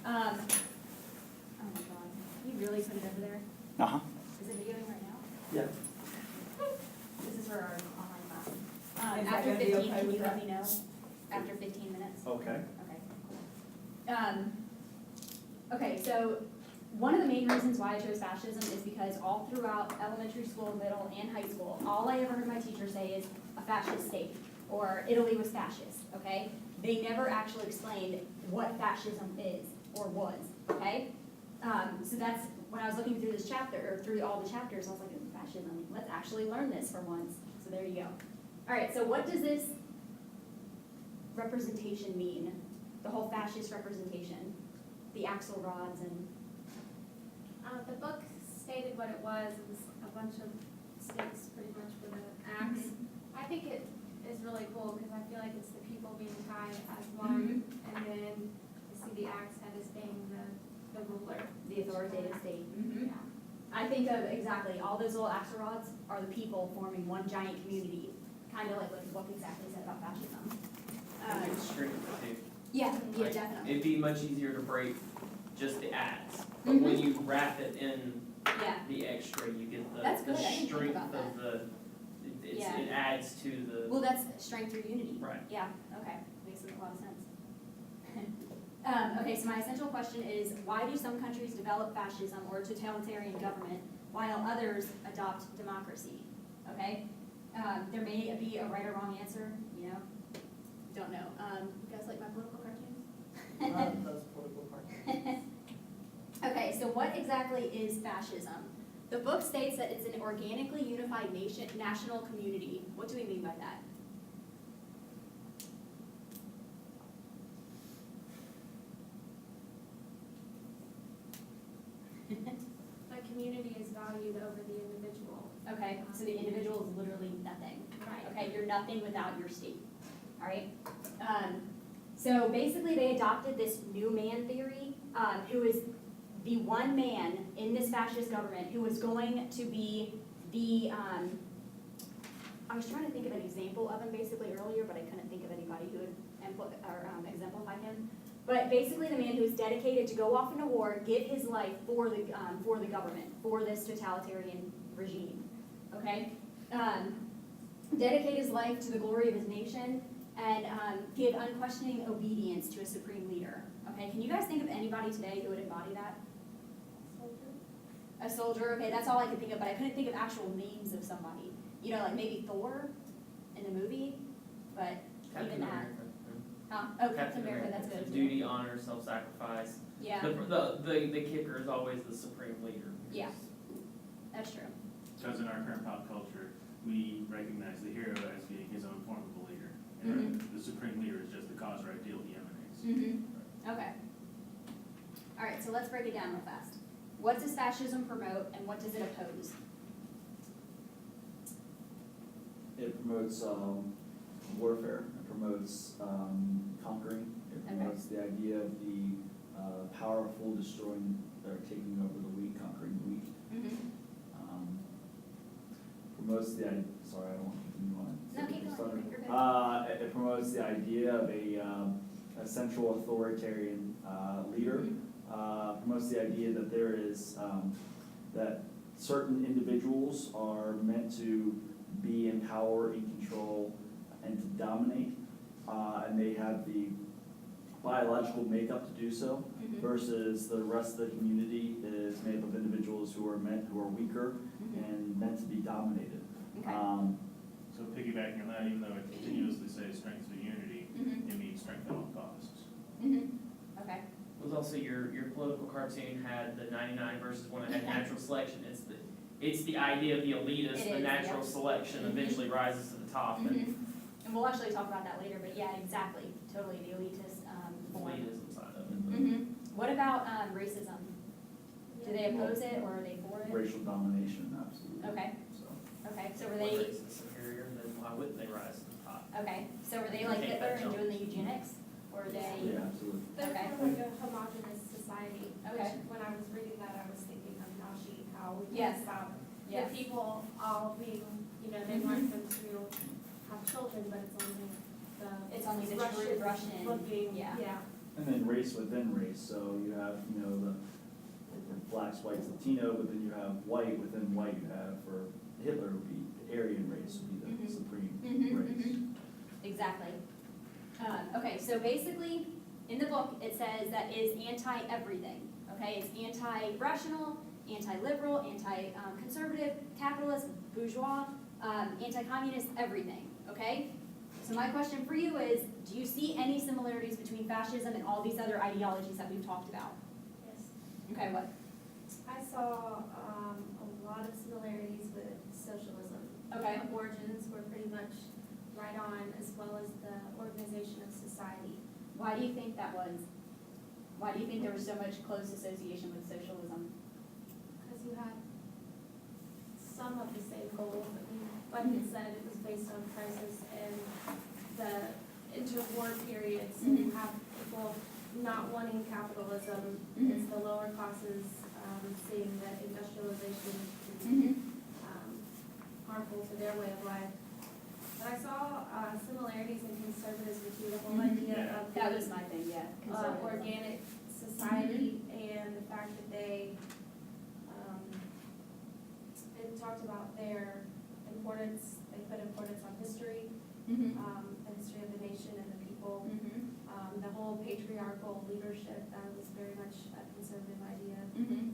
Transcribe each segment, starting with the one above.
Oh my God, you really put it over there? Uh-huh. Is it videoing right now? Yeah. This is for our online class. Is that After gonna be 15, okay can with you let that? me know? After 15 minutes? Okay. Okay, cool. Okay, so one of the main reasons why I chose fascism is because all throughout elementary school, middle, and high school, all I ever heard my teacher say is a fascist state, or Italy was fascist, okay? They never actually explained what fascism is or was, okay? So that's, when I was looking through this chapter, or through all the chapters, I was like, "Ooh, fascism, let's actually learn this for once." So there you go. All right, so what does this representation mean? The whole fascist representation, the axelrods and, The book stated what it was a bunch of sticks pretty much with an axe. I think it is really cool because I feel like it's the people being tied as one, and then you see the axe head as being the ruler. the authoritative state. Yeah. I think of exactly, all those little axelrods are the people forming one giant community, kind of like what the book exactly said about fascism. And it's strength too. Yeah, Like, definitely, It'd be much easier to break just the axe, but Mhm. when you wrap it in yeah, the extra, you get That's the good, I didn't think strength about of the, Yeah. it adds to the, well, that's strength through unity. right. Yeah, okay, makes a lot of sense. Okay, so my essential question is, why do some countries develop fascism or totalitarian government while others adopt democracy? Okay, there may be a right or wrong answer, you know, don't know. You guys like my political cartoons? Those political parties. Okay, so what exactly is fascism? The book states that it's an organically unified national community. What do we mean by that? The community is valued over the individual. Okay, so the individual is literally nothing. Right. Okay, you're nothing without your state, all right? So basically, they adopted this new man theory, who is the one man in this fascist government who was going to be the, I was trying to think of an example of him basically earlier, but I couldn't think of anybody who would exemplify him. But basically, the man who is dedicated to go off into war, give his life for the government, for this totalitarian regime, okay? Dedicate his life to the glory of his nation, and give unquestioning obedience to a supreme leader. Okay, can you guys think of anybody today who would embody that? A soldier, okay, that's all I could think of, but I couldn't think of actual names of somebody. You know, like maybe Thor in the movie, but Captain even that. America. Huh? Oh, Captain America, that's good. too. Duty, honor, self-sacrifice. Yeah, The kicker is always the supreme leader. Yeah. that's true. Because in our current pop culture, we recognize the hero as being his own form of a leader. Mhm. And the supreme leader is just the cause or ideal he emanates. Mm-hmm, okay. All right, so let's break it down real fast. What does fascism promote and what does it oppose? It promotes warfare. It promotes conquering. It Okay. promotes the idea of the powerful destroying or taking over the weak, conquering the weak. Mm-hmm. Promotes the sorry, I don't want to continue on. No, keep going, you're good. It promotes the idea of a central authoritarian leader. Mhm. Promotes the idea that there is that certain individuals are meant to be in power, in control, and to dominate, and they have the biological makeup to do so. Mhm. Versus the rest of the community is made up of individuals who are weaker Mhm. and meant to be dominated. Okay. So piggybacking on that, even though it continuously says strength through unity, Mhm. it means strength at all costs. Mhm. Okay. It was also your political cartoon had the 99 versus one that had natural selection. It's the idea of the elitist, It the is, natural yep. selection Mhm. eventually rises to the top, and Mhm. And we'll actually talk about that later, but yeah, exactly, totally, the elitist form. elitism side of it. Mhm. What about racism? Do they oppose it or are they for it? Racial domination, absolutely. Okay, So, okay, so were One they, race is superior, then why wouldn't they rise to the top? okay, so were they like Take Hitler that and jump. doing the eugenics? Or were they, yeah, absolutely. They're Okay. kind of like a homogenous society, which Okay. when I was reading that, I was thinking of Nashi, how we Yes. talk about yes, the people all being, they want them to have children, but it's only it's only the Russian true Russian, looking, yeah. yeah. And then race within race, so you have, you know, the blacks, whites, Latino, but then you have white within white, you have, for Hitler would be the Aryan race, would be the Mhm. supreme Mhm, race. mhm. Exactly. Okay, so basically, in the book, it says that is anti-everything, okay? It's anti-rational, anti-liberal, anti-conservative, capitalist, bourgeois, anti-communist, everything, okay? So my question for you is, do you see any similarities between fascism and all these other ideologies that we've talked about? Yes. Okay, what? I saw a lot of similarities with socialism. Okay. The origins were pretty much right on, as well as the organization of society. Why do you think that was? Why do you think there was so much close association with socialism? Because you had some of the same goals. I mean, like you said, it was based on crisis and the interwar period. So you have people not wanting capitalism. It's the lower classes seeing that industrialization can be harmful to their way of life. But I saw similarities in conservatism too, the whole idea of That the was my thing, yeah. conservatism. organic society and the fact that they talked about their importance, they put importance on history, Mhm. the history of the nation and the people. Mhm. The whole patriarchal leadership, that was very much a conservative idea. Mhm.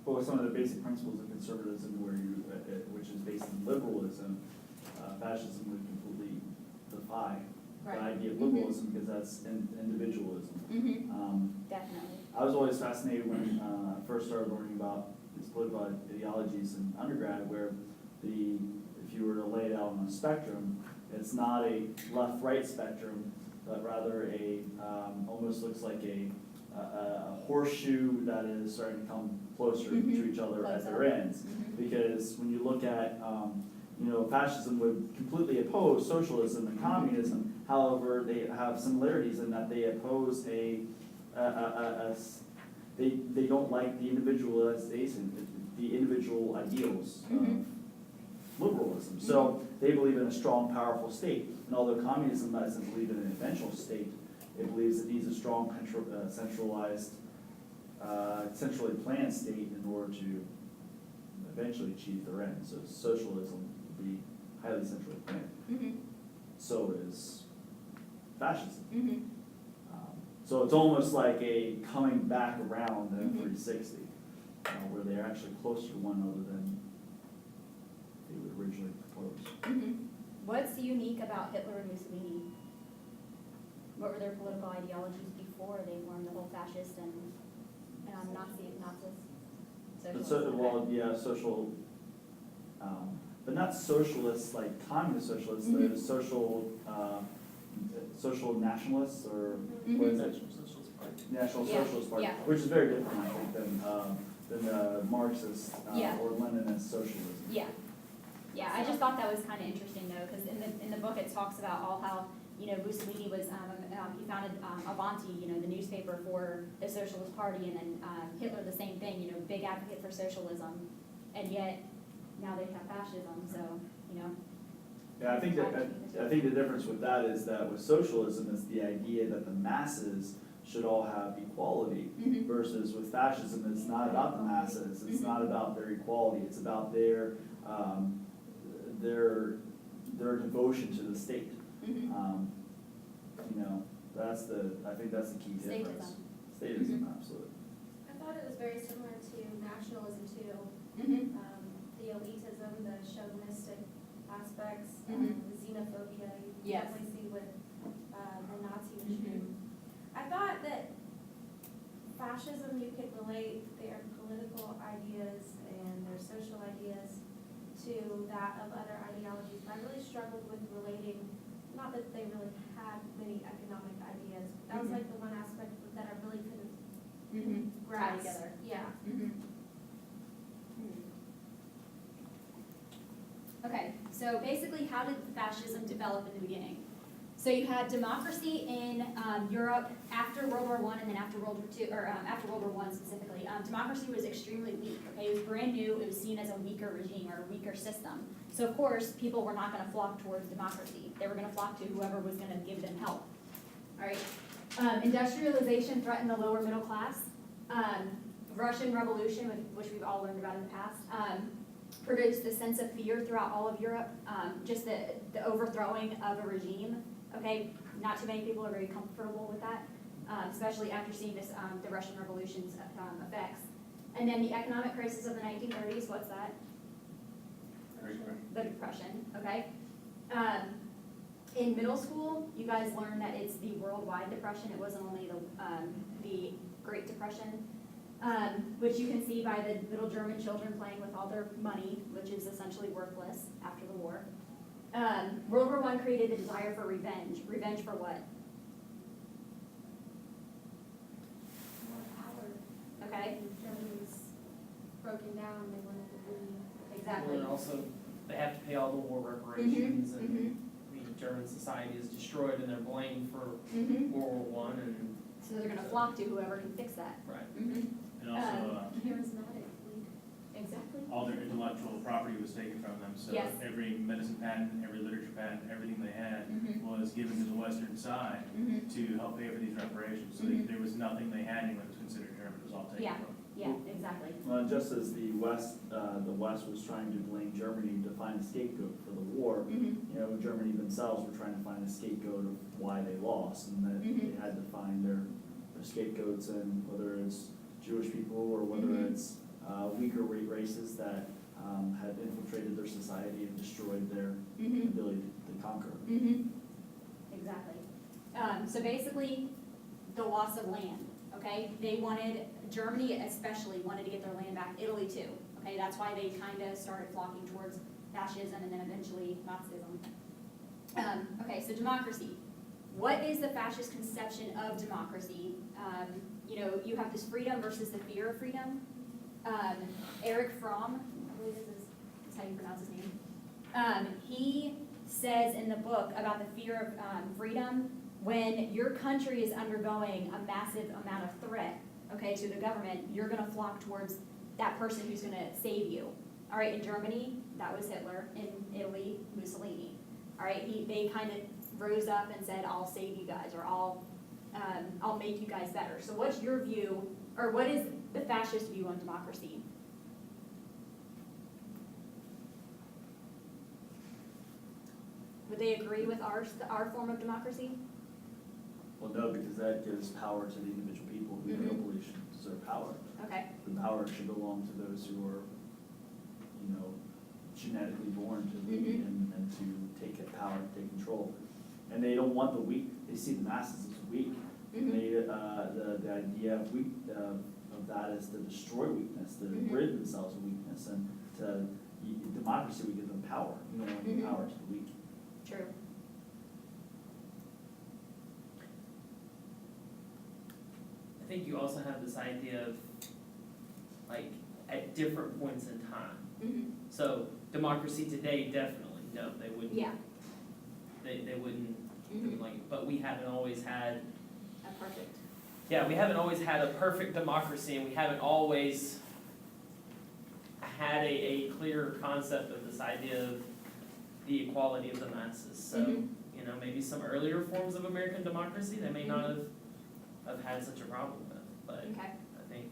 But with some of the basic principles of conservatism where you, which is based in liberalism, fascism would completely defy the Right. idea of liberalism because that's individualism. Mhm. Definitely. I was always fascinated when I first started learning about these political ideologies in undergrad, where if you were to lay it out on a spectrum, it's not a left-right spectrum, but rather almost looks like a horseshoe that is starting to come closer to each other at their ends. Mhm. Because when you look at, fascism would completely oppose socialism and communism. However, they have similarities in that they oppose they don't like the individualization, the individual ideals of liberalism. So they believe in a strong, powerful state. And although communism doesn't believe in an eventual state, it believes it needs a strong, centralized, centrally planned state in order to eventually achieve their end. So socialism would be highly centrally planned. Mhm. So is fascism. Mhm. So it's almost like a coming back around in Mhm. 360, where they're actually closer to one another than they would originally propose. Mhm. What's unique about Hitler and Mussolini? What were their political ideologies before they formed the whole fascist and Nazis? But Socialists, okay. social, but not socialists like communist socialists, Mhm. they're social nationalists or what is it? National Socialist Party. National Yeah, Socialist Party, yeah. which is very different, I think, than the Marxist Yeah. or Leninist socialism. Yeah, yeah, I just thought that was kind of interesting though, because in the book it talks about all how, Mussolini was, he founded Avanti, the newspaper for the Socialist Party, and then Hitler the same thing, big advocate for socialism, and yet now they have fascism, so, Yeah, I think the difference with that is that with socialism, it's the idea that the masses should all have equality, Mhm. versus with fascism, it's not about the masses, it's not about their equality, it's about their devotion to the state. Mhm. I think that's the key difference. Statism, absolutely. I thought it was very similar to nationalism too. Mhm. The elitism, the chauvinistic aspects, Mhm. the xenophobia you Yes. definitely see with the Nazi regime. I thought that fascism, you could relate their political ideas and their social ideas to that of other ideologies. But I really struggled with relating, not that they really had many economic ideas, but that was Mhm. like the one aspect that I really couldn't Mhm. Tie grasp. together. Yeah. Mhm. Okay, so basically, how did fascism develop in the beginning? So you had democracy in Europe after World War I and then after World War II, or after World War I specifically. Democracy was extremely weak, okay? It was brand new, it was seen as a weaker regime or a weaker system. So of course, people were not gonna flock towards democracy. They were gonna flock to whoever was gonna give them help, all right? Industrialization threatened the lower middle class. Russian Revolution, which we've all learned about in the past, produced a sense of fear throughout all of Europe, just the overthrowing of a regime. Okay, not too many people are very comfortable with that, especially after seeing this, the Russian Revolution's effects. And then the economic crisis of the 1930s, what's that? The Depression, okay? In middle school, you guys learned that it's the worldwide depression. It wasn't only the Great Depression, which you can see by the little German children playing with all their money, which is essentially worthless after the war. World War I created the desire for revenge. Revenge for what? More power. Okay, Germany was broken down, they wanted to leave. exactly. And also, they have to pay all the war reparations, Mhm, and the German society is destroyed, and they're blamed for mhm. World War I, and, So they're gonna flock to whoever can fix that. right. And also, Charismatic leader. Exactly. all their intellectual property was taken from them, so Yes. every medicine patent, every literature patent, everything they had Mhm, was given to the western side mhm. to help pay for these reparations. So Mhm. there was nothing they had anyway that was considered German, it was all taken Yeah. from them. Yeah, exactly. Well, just as the West was trying to blame Germany to find a scapegoat for the war, Mhm, you know, Germany themselves were trying to find a scapegoat of why they lost, and that Mhm. they had to find their scapegoats, and whether it's Jewish people or whether Mhm. it's weaker races that had infiltrated their society and destroyed their mhm. ability to conquer. Mm-hmm, exactly. So basically, the loss of land, okay? They wanted, Germany especially wanted to get their land back, Italy too, okay? That's why they kind of started flocking towards fascism and then eventually Nazism. Okay, so democracy. What is the fascist conception of democracy? You know, you have this freedom versus the fear of freedom. Erich Fromm, I believe this is how you pronounce his name. He says in the book about the fear of freedom, when your country is undergoing a massive amount of threat, okay, to the government, you're gonna flock towards that person who's gonna save you. All right, in Germany, that was Hitler. In Italy, Mussolini. All right, they kind of rose up and said, I'll save you guys, or I'll make you guys better. So what's your view, or what is the fascist view on democracy? Would they agree with our form of democracy? Well, no, because that gives power to the individual people who Mhm. no believe should deserve power. Okay. The power should belong to those who are, you know, genetically born to lead and to take power, take control. And they don't want the weak, they see the masses as weak. Mhm. They, the idea of that is to destroy weakness, to Mhm. rid themselves of weakness, and democracy would give them power, you know, Mhm. power to the weak. True. I think you also have this idea of, like, at different points in time. Mhm. So democracy today, definitely, no, they wouldn't, Yeah. they wouldn't, Mhm. like, but we haven't always had, Perfect. yeah, we haven't always had a perfect democracy, and we haven't always had a clear concept of this idea of the equality of the masses. So, Mhm. you know, maybe some earlier forms of American democracy, they may not have had such a problem with, but Okay. I think,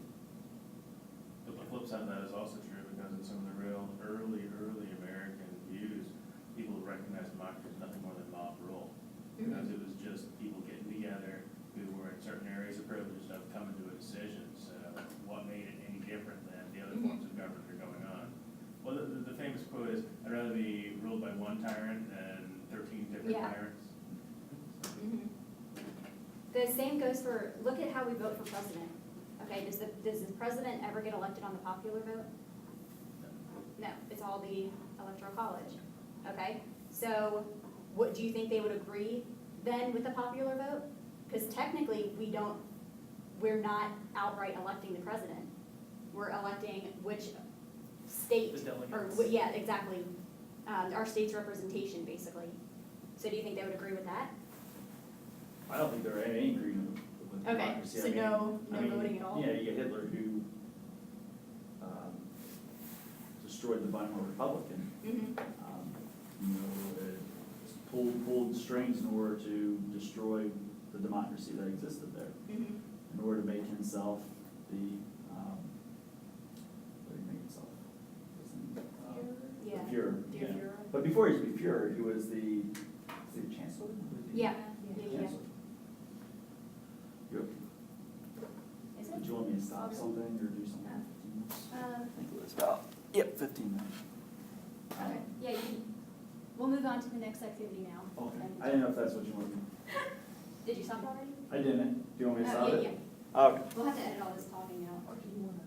But the flip side of that is also true, because in some of the real early American views, people recognized democracy as nothing more than mob rule. Because it was just people getting together who were in certain areas of privilege of coming to a decision. So what made it any different than the other forms of government that are going on? Well, the famous quote is, I'd rather be ruled by one tyrant than 13 different Yeah. tyrants. Mhm. The same goes for, look at how we vote for president. Okay, does the president ever get elected on the popular vote? No, it's all the electoral college. Okay, so what, do you think they would agree then with the popular vote? Because technically, we're not outright electing the president. We're electing which state, the or, delegates. yeah, exactly, our state's representation, basically. So do you think they would agree with that? I don't think there are any agreement with Okay, democracy. so I mean- no I mean, voting at all? Yeah, you get Hitler who destroyed the Weimar Republic and, Mhm. you know, pulled strings in order to destroy the democracy that existed there, Mhm. in order to make himself the, what did he make himself? Yeah. The Fuhrer, Dear yeah. Fuhrer. But before he was the Fuhrer, he was the chancellor? Was he- Yeah. Yeah. Yeah. Chancellor. Yep. Is Did it? you want me to stop something or do something? Uh, I think it was about, 15 minutes. Okay, yeah, we'll move on to the next activity now. Okay, I didn't know if that's what you wanted. Did you stop already? I didn't. Do you want me to stop Yeah, it? yeah. Okay. We'll have to edit all this talking out. Or do you wanna